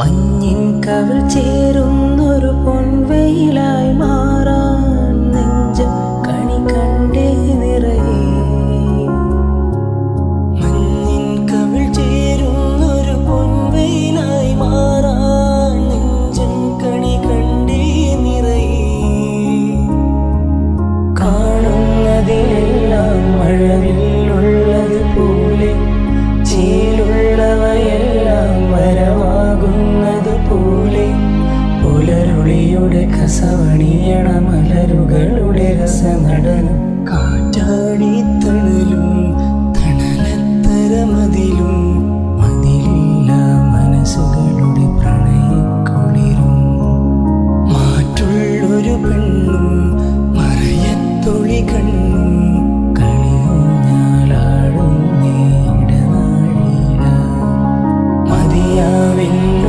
മഞ്ഞിൻ കവിൾ ചേരുന്നൊരു പൊൻവെയിലായി മാറാൻ നെഞ്ചം കണി കണ്ടേ നിറയെ. മഞ്ഞിൻ കവിൾ ചേരുന്നൊരു പൊൻവെയിലായി മാറാൻ നെഞ്ചം കണി കണ്ടേ നിറയെ. കാണുന്നതിലെല്ലാം മഴവില്ലുള്ളത് പോലെ ചേലുള്ളവയെല്ലാം വരവാകുന്നത് പോലെ പുലരുളിയുടെ കസവണിയണ മലരുകളുടെ രസനടനം കാറ്റാടി